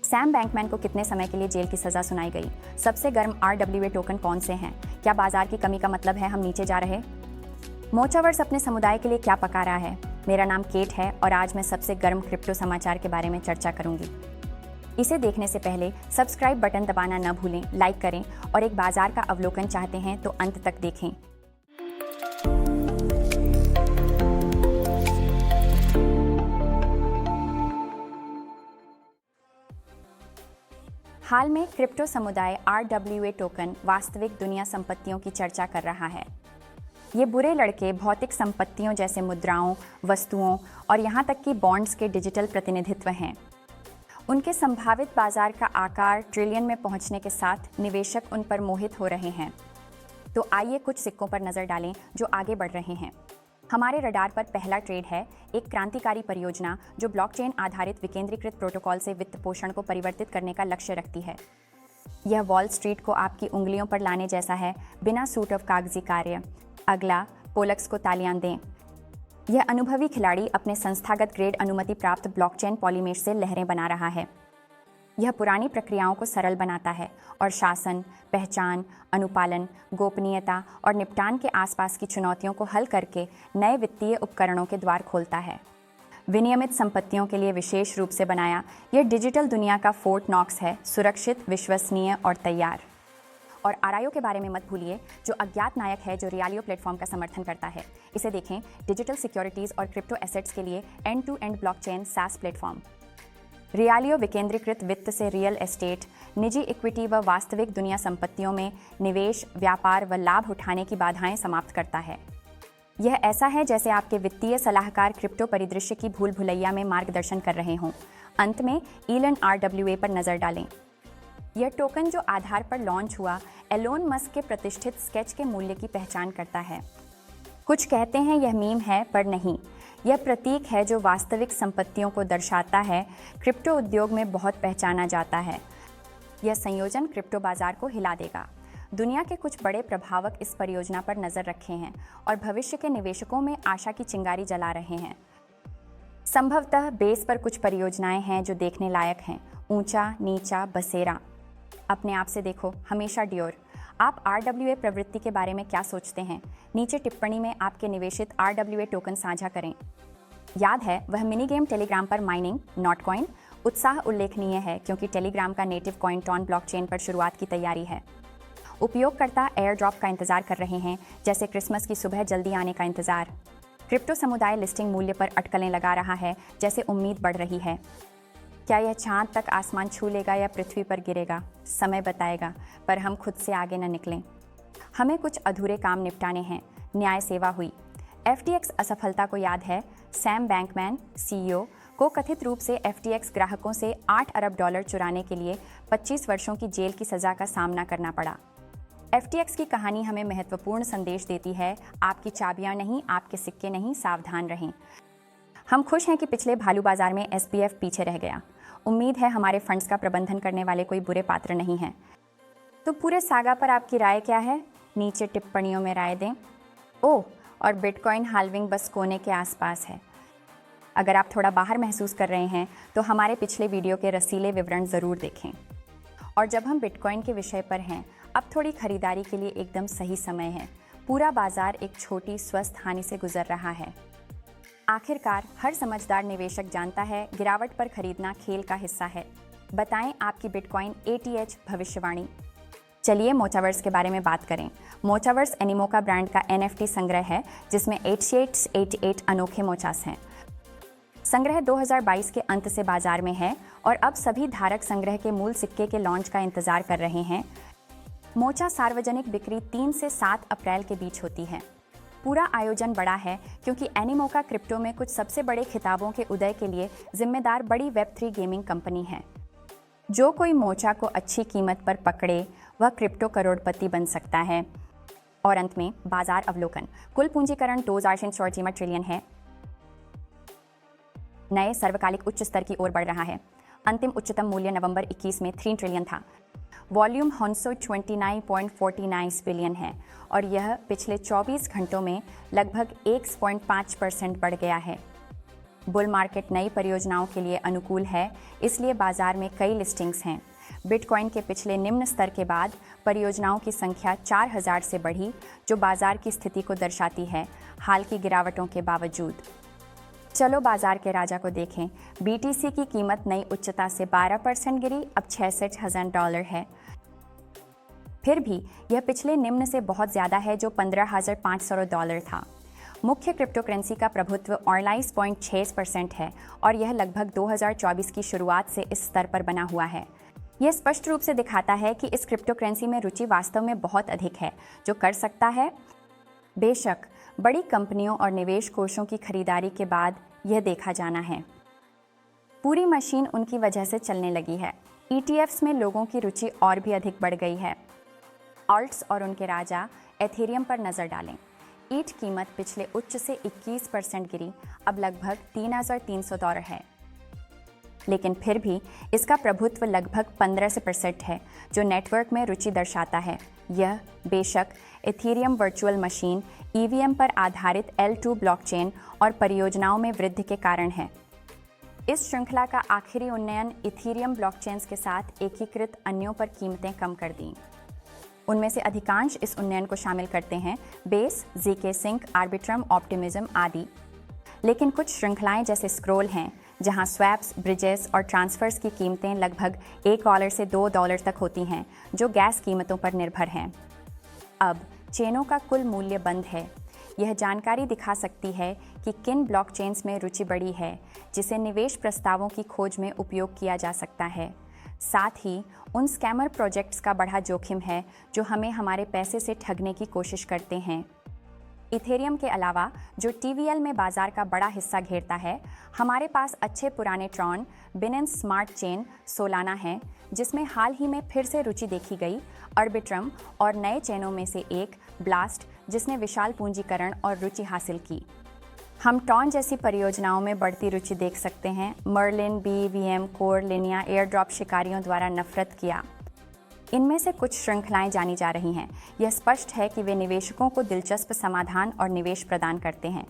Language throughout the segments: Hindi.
सैम बैंकमैन को कितने समय के लिए जेल की सजा सुनाई गई? सबसे गर्म RWA टोकन कौन से हैं? क्या बाजार की कमी का मतलब है हम नीचे जा रहे? मोचावर्स अपने समुदाय के लिए क्या पका रहा है? मेरा नाम केट है और आज मैं सबसे गर्म क्रिप्टो समाचार के बारे में चर्चा करूंगी। इसे देखने से पहले सब्सक्राइब बटन दबाना न भूलें, लाइक करें और एक बाजार का अवलोकन चाहते हैं तो अंत तक देखें। हाल में क्रिप्टो समुदाय RWA टोकन वास्तविक दुनिया संपत्तियों की चर्चा कर रहा है। ये बुरे लड़के भौतिक संपत्तियों जैसे मुद्राओं, वस्तुओं और यहाँ तक कि बॉन्ड्स के डिजिटल प्रतिनिधित्व हैं। उनके संभावित बाजार का आकार ट्रिलियन में पहुँचने के साथ निवेशक उन पर मोहित हो रहे हैं। तो आइए कुछ सिक्कों पर नज़र डालें जो आगे बढ़ रहे हैं। हमारे रडार पर पहला ट्रेड है एक क्रांतिकारी परियोजना जो ब्लॉकचेन आधारित विकेंद्रीकृत प्रोटोकॉल से वित्त पोषण को परिवर्तित करने का लक्ष्य रखती है। यह वॉल स्ट्रीट को आपकी उंगलियों पर लाने जैसा है, बिना सूट ऑफ कागजी कार्य। अगला, पोलक्स को तालियां दें। यह अनुभवी खिलाड़ी अपने संस्थागत ग्रेड अनुमति प्राप्त ब्लॉकचेन पॉलीमेश से लहरें बना रहा है। यह पुरानी प्रक्रियाओं को सरल बनाता है और शासन, पहचान, अनुपालन, गोपनीयता और निपटान के आसपास की चुनौतियों को हल करके नए वित्तीय उपकरणों के द्वार खोलता है। विनियमित संपत्तियों के लिए विशेष रूप से बनाया, यह डिजिटल दुनिया का फोर्ट नॉक्स है, सुरक्षित, विश्वसनीय और तैयार। और आरआईओ के बारे में मत भूलिए, जो अज्ञात नायक है जो रियालियो प्लेटफॉर्म का समर्थन करता है। इसे देखें, डिजिटल सिक्योरिटीज और क्रिप्टो एसेट्स के लिए end to end blockchain SaaS platform. Realio विकेंद्रीकृत वित्त से रियल एस्टेट, निजी इक्विटी व वास्तविक दुनिया संपत्तियों में निवेश, व्यापार व लाभ उठाने की बाधाएं समाप्त करता है। यह ऐसा है जैसे आपके वित्तीय सलाहकार क्रिप्टो परिदृश्य की भूल भुलैया में मार्गदर्शन कर रहे हों। अंत में ईलन RWA पर नज़र डालें। यह टोकन जो आधार पर लॉन्च हुआ, एलोन मस्क के प्रतिष्ठित स्केच के मूल्य की पहचान करता है। कुछ कहते हैं यह मीम है, पर नहीं, यह प्रतीक है जो वास्तविक संपत्तियों को दर्शाता है। क्रिप्टो उद्योग में बहुत पहचाना जाता है। यह संयोजन क्रिप्टो बाजार को हिला देगा। दुनिया के कुछ बड़े प्रभावक इस परियोजना पर नज़र रखे हैं और भविष्य के निवेशकों में आशा की चिंगारी जला रहे हैं। संभवतः बेस पर कुछ परियोजनाएं हैं जो देखने लायक हैं। ऊंचा, नीचा, बसेरा। अपने आप से देखो, हमेशा ड्योर। आप RWA प्रवृत्ति के बारे में क्या सोचते हैं? नीचे टिप्पणी में आपके निवेशित RWA टोकन साझा करें। याद है वह मिनी गेम टेलीग्राम पर माइनिंग, नॉट कॉइन? उत्साह उल्लेखनीय है क्योंकि टेलीग्राम का नेटिव कॉइन टॉन ब्लॉकचेन पर शुरुआत की तैयारी है। उपयोगकर्ता एयर ड्रॉप का इंतजार कर रहे हैं, जैसे क्रिसमस की सुबह जल्दी आने का इंतजार। क्रिप्टो समुदाय लिस्टिंग मूल्य पर अटकलें लगा रहा है, जैसे उम्मीद बढ़ रही है। क्या यह चांद तक आसमान छू लेगा या पृथ्वी पर गिरेगा? समय बताएगा, पर हम खुद से आगे न निकलें। हमें कुछ अधूरे काम निपटाने हैं। न्याय सेवा हुई। FTX असफलता को याद है। सैम बैंकमैन, CEO, को कथित रूप से FTX ग्राहकों से $8 अरब चुराने के लिए 25 वर्षों की जेल की सजा का सामना करना पड़ा। FTX की कहानी हमें महत्वपूर्ण संदेश देती है। आपकी चाबियां नहीं, आपके सिक्के नहीं, सावधान रहें। हम खुश हैं कि पिछले भालू बाजार में SBF पीछे रह गया। उम्मीद है हमारे फंड्स का प्रबंधन करने वाले कोई बुरे पात्र नहीं हैं। तो पूरे सागा पर आपकी राय क्या है? नीचे टिप्पणियों में राय दें। ओह, और बिटकॉइन हाल्विंग बस कोने के आसपास है। अगर आप थोड़ा बाहर महसूस कर रहे हैं तो हमारे पिछले वीडियो के रसीले विवरण ज़रूर देखें। और जब हम बिटकॉइन के विषय पर हैं, अब थोड़ी खरीदारी के लिए एकदम सही समय है। पूरा बाजार एक छोटी स्वस्थ हानि से गुजर रहा है। आखिरकार हर समझदार निवेशक जानता है गिरावट पर खरीदना खेल का हिस्सा है। बताएं आपकी बिटकॉइन ATH भविष्यवाणी। चलिए मोचावर्स के बारे में बात करें। मोचावर्स एनिमोका ब्रांड का NFT संग्रह है जिसमें 8888 अनोखे मोचास हैं। संग्रह 2022 के अंत से बाजार में है और अब सभी धारक संग्रह के मूल सिक्के के लॉन्च का इंतजार कर रहे हैं। मोचा सार्वजनिक बिक्री 3 से 7 अप्रैल के बीच होती है। पूरा आयोजन बड़ा है क्योंकि एनिमोका क्रिप्टो में कुछ सबसे बड़े खिताबों के उदय के लिए जिम्मेदार बड़ी Web3 गेमिंग कंपनी है। जो कोई मोचा को अच्छी कीमत पर पकड़े वह क्रिप्टो करोड़पति बन सकता है। और अंत में बाजार अवलोकन। कुल पूंजीकरण 2024 ट्रिलियन है। नए सर्वकालिक उच्च स्तर की ओर बढ़ रहा है। अंतिम उच्चतम मूल्य नवंबर 21 में 3 ट्रिलियन था। वॉल्यूम 129.49 बिलियन है और यह पिछले 24 घंटों में लगभग 1.5% बढ़ गया है। बुल मार्केट नई परियोजनाओं के लिए अनुकूल है, इसलिए बाजार में कई लिस्टिंग्स हैं। बिटकॉइन के पिछले निम्न स्तर के बाद परियोजनाओं की संख्या 4000 से बढ़ी, जो बाजार की स्थिति को दर्शाती है, हाल की गिरावटों के बावजूद। चलो बाजार के राजा को देखें। BTC की कीमत नई उच्चता से 12% गिरी, अब $66,000 है। फिर भी यह पिछले निम्न से बहुत ज़्यादा है, जो $15,500 था। मुख्य क्रिप्टो करेंसी का प्रभुत्व 19.6% है और यह लगभग 2024 की शुरुआत से इस स्तर पर बना हुआ है। यह स्पष्ट रूप से दिखाता है कि इस क्रिप्टो करेंसी में रुचि वास्तव में बहुत अधिक है, जो कर सकता है। बेशक बड़ी कंपनियों और निवेश कोषों की खरीदारी के बाद यह देखा जाना है। पूरी मशीन उनकी वजह से चलने लगी है। ETFs में लोगों की रुचि और भी अधिक बढ़ गई है। ऑल्ट्स और उनके राजा एथेरियम पर नज़र डालें। ETH कीमत पिछले उच्च से 21% गिरी, अब लगभग $3,300 है। लेकिन फिर भी इसका प्रभुत्व लगभग 15% है, जो नेटवर्क में रुचि दर्शाता है। यह बेशक एथेरियम वर्चुअल मशीन EVM पर आधारित L2 ब्लॉकचेन और परियोजनाओं में वृद्धि के कारण है। इस श्रृंखला का आखिरी उन्नयन इथेरियम ब्लॉकचेन्स के साथ एकीकृत अन्यों पर कीमतें कम कर दी। उनमें से अधिकांश इस उन्नयन को शामिल करते हैं base, ZK Sync, Arbitrum, optimism आदि। लेकिन कुछ श्रृंखलाएं जैसे स्क्रोल हैं, जहां स्वैप्स, ब्रिजेस और ट्रांसफर्स की कीमतें लगभग $1 से $2 तक होती हैं, जो गैस कीमतों पर निर्भर हैं। अब चेनों का कुल मूल्य बंद है। यह जानकारी दिखा सकती है कि किन ब्लॉकचेन्स में रुचि बढ़ी है, जिसे निवेश प्रस्तावों की खोज में उपयोग किया जा सकता है। साथ ही उन स्कैमर प्रोजेक्ट्स का बढ़ा जोखिम है जो हमें हमारे पैसे से ठगने की कोशिश करते हैं। इथेरियम के अलावा, जो TVL में बाजार का बड़ा हिस्सा घेरता है, हमारे पास अच्छे पुराने Tron, Binance smart chain, Solana है, जिसमें हाल ही में फिर से रुचि देखी गई, आर्बिट्रम और नए चेनों में से एक ब्लास्ट, जिसने विशाल पूंजीकरण और रुचि हासिल की। हम टॉन जैसी परियोजनाओं में बढ़ती रुचि देख सकते हैं। मर्लिन, BVM, कोर, लिनिया, एयरड्रॉप शिकारियों द्वारा नफरत किया। इनमें से कुछ श्रृंखलाएं जानी जा रही हैं। यह स्पष्ट है कि वे निवेशकों को दिलचस्प समाधान और निवेश प्रदान करते हैं।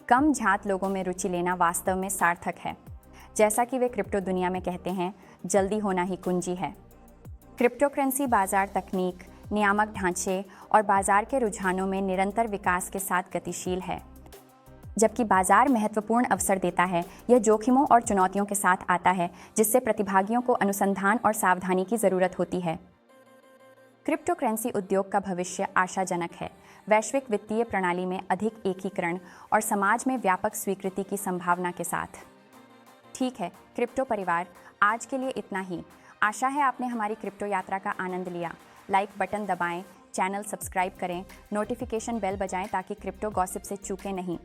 कम झात लोगों में रुचि लेना वास्तव में सार्थक है। जैसा कि वे क्रिप्टो दुनिया में कहते हैं, जल्दी होना ही कुंजी है। क्रिप्टो करेंसी बाजार तकनीक, नियामक ढांचे और बाजार के रुझानों में निरंतर विकास के साथ गतिशील है। जबकि बाजार महत्वपूर्ण अवसर देता है, यह जोखिमों और चुनौतियों के साथ आता है, जिससे प्रतिभागियों को अनुसंधान और सावधानी की ज़रूरत होती है। क्रिप्टो करेंसी उद्योग का भविष्य आशाजनक है, वैश्विक वित्तीय प्रणाली में अधिक एकीकरण और समाज में व्यापक स्वीकृति की संभावना के साथ। ठीक है क्रिप्टो परिवार, आज के लिए इतना ही। आशा है आपने हमारी क्रिप्टो यात्रा का आनंद लिया। लाइक बटन दबाएं, चैनल सब्सक्राइब करें, नोटिफिकेशन बेल बजाएं ताकि क्रिप्टो गॉसिप से चूकें नहीं।